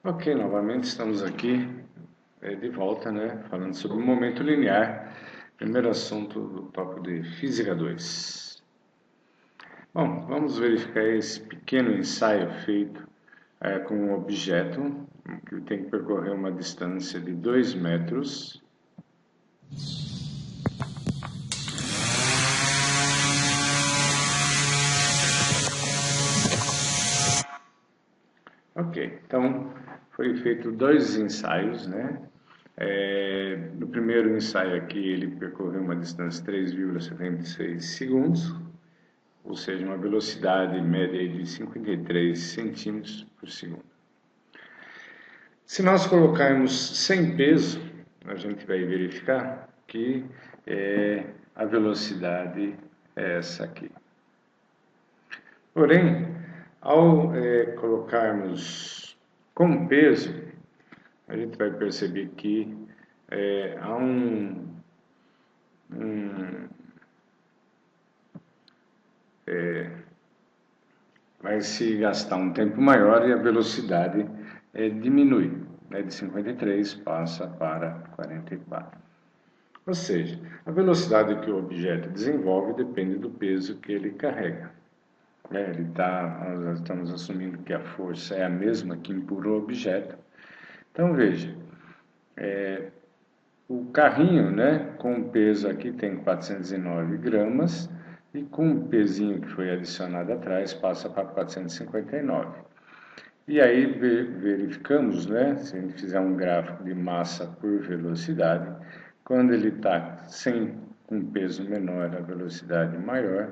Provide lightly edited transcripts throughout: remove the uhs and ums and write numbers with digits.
Ok, novamente estamos aqui de volta, né, falando sobre o momento linear, primeiro assunto do tópico de Física 2. Bom, vamos verificar esse pequeno ensaio feito com um objeto que tem que percorrer uma distância de 2 metros. Ok, então foi feito dois ensaios, né? No primeiro ensaio aqui ele percorreu uma distância de 3,76 segundos, ou seja, uma velocidade média de 53 centímetros por segundo. Se nós colocarmos sem peso, a gente vai verificar que a velocidade é essa aqui. Porém, ao colocarmos com peso, a gente vai perceber que há vai se gastar um tempo maior e a velocidade diminui, né, de 53 passa para 44. Ou seja, a velocidade que o objeto desenvolve depende do peso que ele carrega. Nós estamos assumindo que a força é a mesma que empurra o objeto. Então veja, o carrinho, né, com o peso aqui tem 409 gramas e com o pezinho que foi adicionado atrás passa para 459. E aí verificamos, né, se a gente fizer um gráfico de massa por velocidade, quando ele está sem um peso menor, a velocidade maior,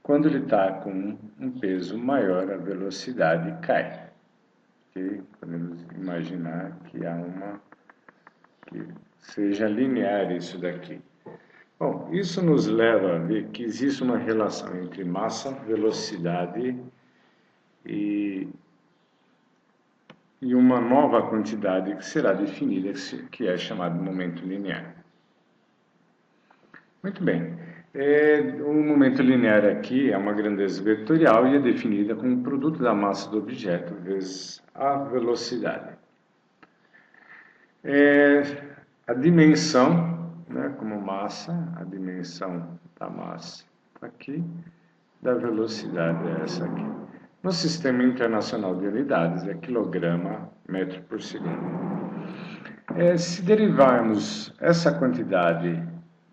quando ele está com um peso maior, a velocidade cai. Okay? Podemos imaginar que que seja linear isso daqui. Bom, isso nos leva a ver que existe uma relação entre massa, velocidade e uma nova quantidade que será definida, que é chamado momento linear. Muito bem. O momento linear aqui é uma grandeza vetorial e é definida como o produto da massa do objeto vezes a velocidade. A dimensão, né, como massa, a dimensão da massa aqui, da velocidade é essa aqui. No Sistema Internacional de Unidades é quilograma metro por segundo. Se derivarmos essa quantidade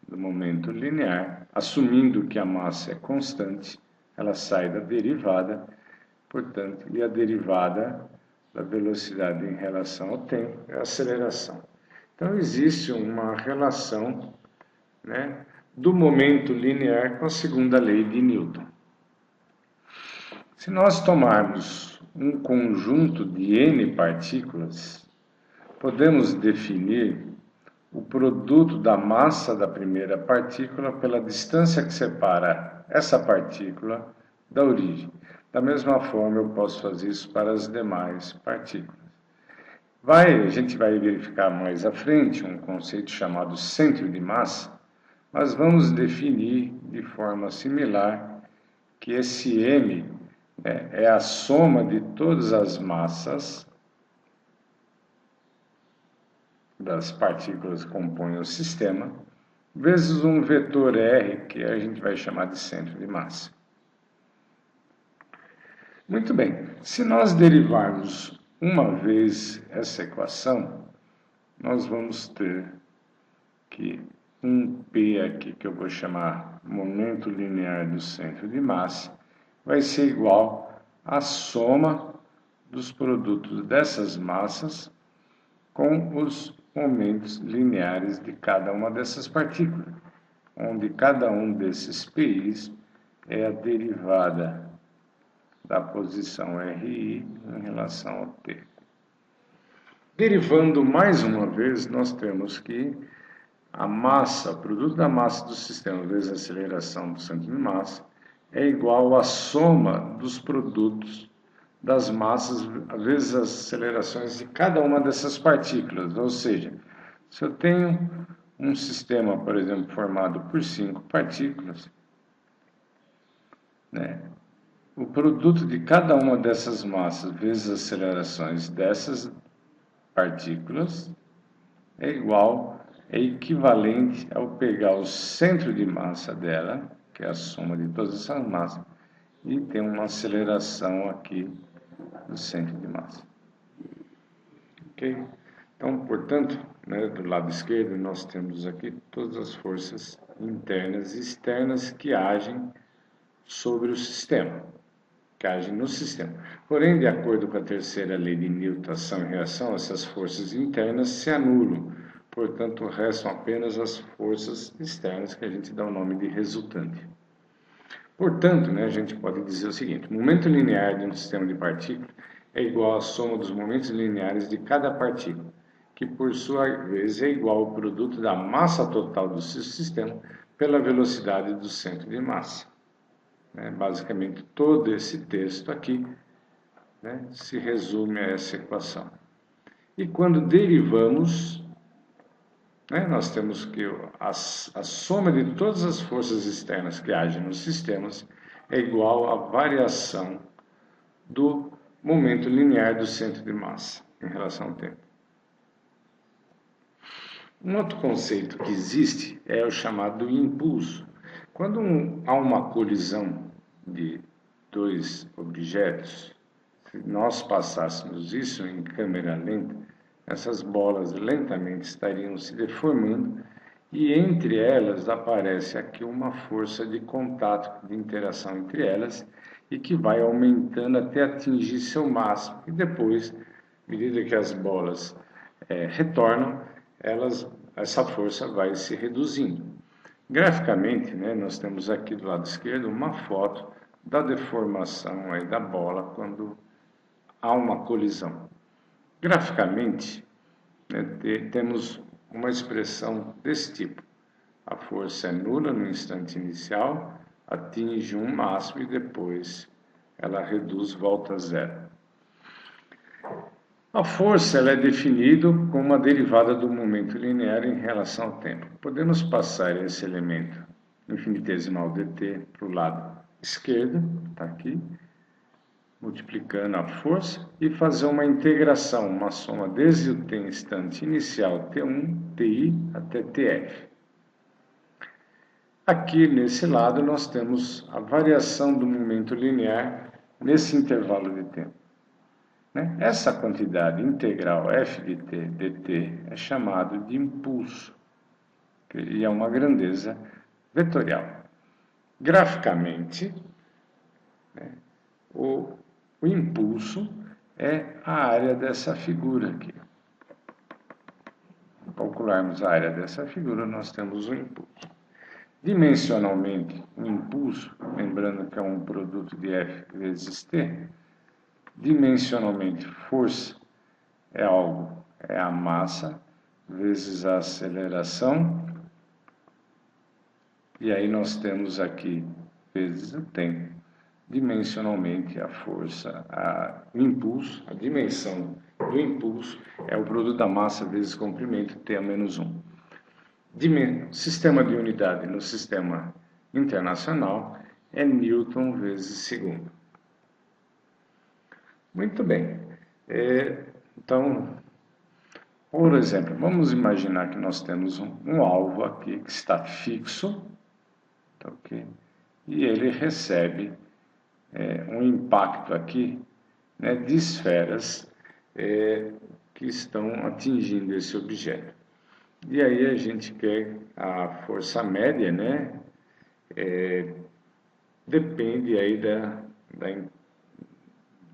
do momento linear, assumindo que a massa é constante, ela sai da derivada, portanto, e a derivada da velocidade em relação ao tempo é a aceleração. Então, existe uma relação, né, do momento linear com a segunda lei de Newton. Se nós tomarmos um conjunto de n partículas, podemos definir o produto da massa da primeira partícula pela distância que separa essa partícula da origem. Da mesma forma, eu posso fazer isso para as demais partículas. A gente vai verificar mais à frente um conceito chamado centro de massa, mas vamos definir de forma similar que esse m é a soma de todas as massas das partículas que compõem o sistema, vezes um vetor r, que a gente vai chamar de centro de massa. Muito bem, se nós derivarmos uma vez essa equação, nós vamos ter que um P aqui, que eu vou chamar momento linear do centro de massa, vai ser igual à soma dos produtos dessas massas com os momentos lineares de cada uma dessas partículas, onde cada um desses PIs é a derivada da posição RI em relação ao T. Derivando mais uma vez, nós temos que a massa, o produto da massa do sistema vezes a aceleração do centro de massa, é igual à soma dos produtos das massas vezes as acelerações de cada uma dessas partículas. Ou seja, se eu tenho um sistema, por exemplo, formado por 5 partículas, né, o produto de cada uma dessas massas vezes as acelerações dessas partículas é equivalente ao pegar o centro de massa dela, que é a soma de todas essas massas, e ter uma aceleração aqui do centro de massa. Ok? Então, portanto, né, do lado esquerdo nós temos aqui todas as forças internas e externas que agem sobre o sistema, que agem no sistema. Porém, de acordo com a terceira lei de Newton, ação e reação, essas forças internas se anulam. Portanto, restam apenas as forças externas, que a gente dá o nome de resultante. Portanto, né, a gente pode dizer o seguinte: o momento linear de um sistema de partículas é igual à soma dos momentos lineares de cada partícula, que por sua vez é igual ao produto da massa total do seu sistema pela velocidade do centro de massa. Basicamente, todo esse texto aqui, né, se resume a essa equação. E quando derivamos, né, nós temos que a soma de todas as forças externas que agem nos sistemas é igual à variação do momento linear do centro de massa em relação ao tempo. Um outro conceito que existe é o chamado impulso. Quando há uma colisão de dois objetos, se nós passássemos isso em câmera lenta, essas bolas lentamente estariam se deformando e entre elas aparece aqui uma força de contato, de interação entre elas e que vai aumentando até atingir seu máximo e depois, à medida que as bolas retornam, essa força vai se reduzindo. Graficamente, né, nós temos aqui do lado esquerdo uma foto da deformação aí da bola quando há uma colisão. Graficamente, né, temos uma expressão desse tipo. A força é nula no instante inicial, atinge um máximo e depois ela reduz, volta a zero. A força ela é definida como uma derivada do momento linear em relação ao tempo. Podemos passar esse elemento infinitesimal dt para o lado esquerdo, está aqui, multiplicando a força e fazer uma integração, uma soma desde o t instante inicial T1, Ti até Tf. Aqui nesse lado nós temos a variação do momento linear nesse intervalo de tempo. Essa quantidade integral f de t dt é chamado de impulso, e é uma grandeza vetorial. Graficamente, o impulso é a área dessa figura aqui. Ao calcularmos a área dessa figura, nós temos o impulso. Dimensionalmente, o impulso, lembrando que é um produto de F vezes T, dimensionalmente, força é a massa vezes a aceleração, e aí nós temos aqui vezes o tempo. Dimensionalmente, a força, o impulso, a dimensão do impulso é o produto da massa vezes comprimento, T a menos 1. Sistema de unidade no sistema internacional é Newton vezes segundo. Muito bem. Então, por exemplo, vamos imaginar que nós temos um alvo aqui que está fixo, tá, okay? E ele recebe um impacto aqui, né, de esferas que estão atingindo esse objeto. E aí a gente quer a força média, né? Depende aí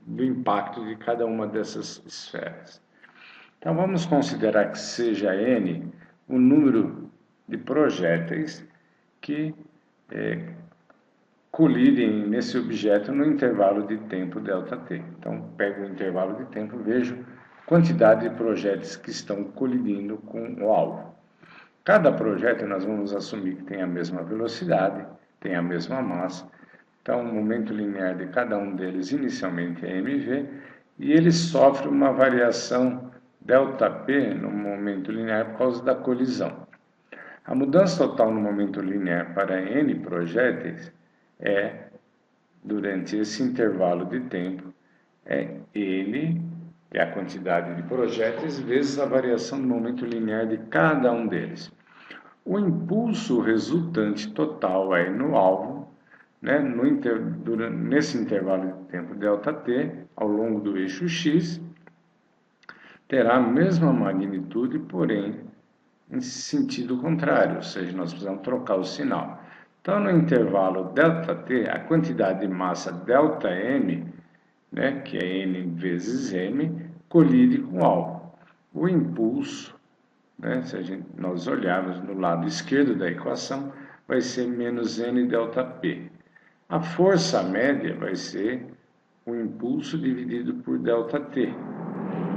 do impacto de cada uma dessas esferas. Então vamos considerar que seja n o número de projéteis que colidem nesse objeto no intervalo de tempo ΔT. Então pego o intervalo de tempo, vejo a quantidade de projéteis que estão colidindo com o alvo. Cada projétil nós vamos assumir que tem a mesma velocidade, tem a mesma massa. Então, o momento linear de cada um deles inicialmente é mv, e ele sofre uma variação ΔP no momento linear por causa da colisão. A mudança total no momento linear para n projéteis durante esse intervalo de tempo, é N que é a quantidade de projéteis, vezes a variação do momento linear de cada um deles. O impulso resultante total aí no alvo, né, nesse intervalo de tempo ΔT, ao longo do eixo X, terá a mesma magnitude, porém em sentido contrário, ou seja, nós precisamos trocar o sinal. Então, no intervalo ΔT, a quantidade de massa ΔM, né, que é N vezes M, colide com o alvo. O impulso, né, se nós olharmos no lado esquerdo da equação, vai ser menos N ΔP. A força média vai ser o impulso dividido por ΔT.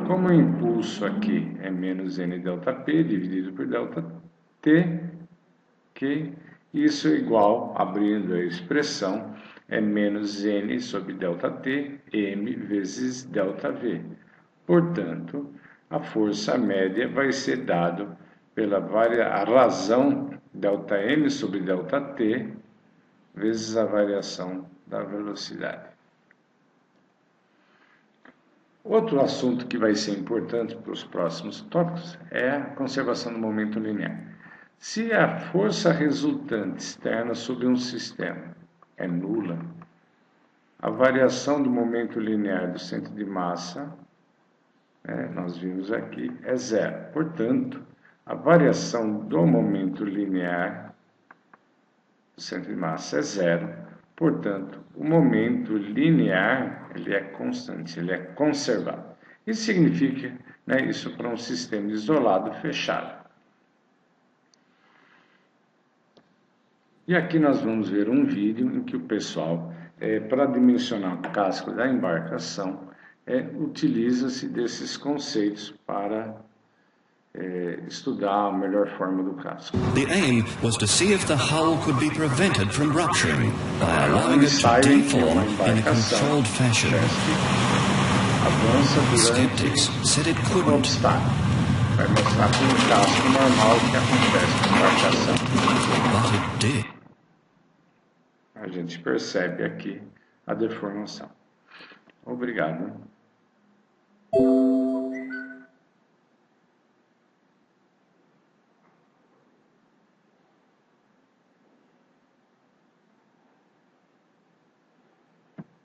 Como o impulso aqui é menos N ΔP dividido por ΔT, que isso é igual, abrindo a expressão, é menos N sobre ΔT, M vezes ΔV. Portanto, a força média vai ser dada pela a razão ΔM sobre ΔT vezes a variação da velocidade. Outro assunto que vai ser importante para os próximos tópicos é a conservação do momento linear. Se a força resultante externa sobre um sistema é nula, a variação do momento linear do centro de massa, nós vimos aqui, é zero. Portanto, a variação do momento linear do centro de massa é zero. Portanto, o momento linear ele é constante, ele é conservado. Isso significa, isso para um sistema isolado fechado. E aqui nós vamos ver um vídeo em que o pessoal, para dimensionar o casco da embarcação, utiliza-se desses conceitos para estudar a melhor forma do casco. The aim was to see if the hull could be prevented from rupturing by allowing it to deform in a controlled fashion. Skeptics said it couldn't. Vai mostrar com o casco normal o que acontece com a embarcação. But it did. A gente percebe aqui a deformação. Obrigado.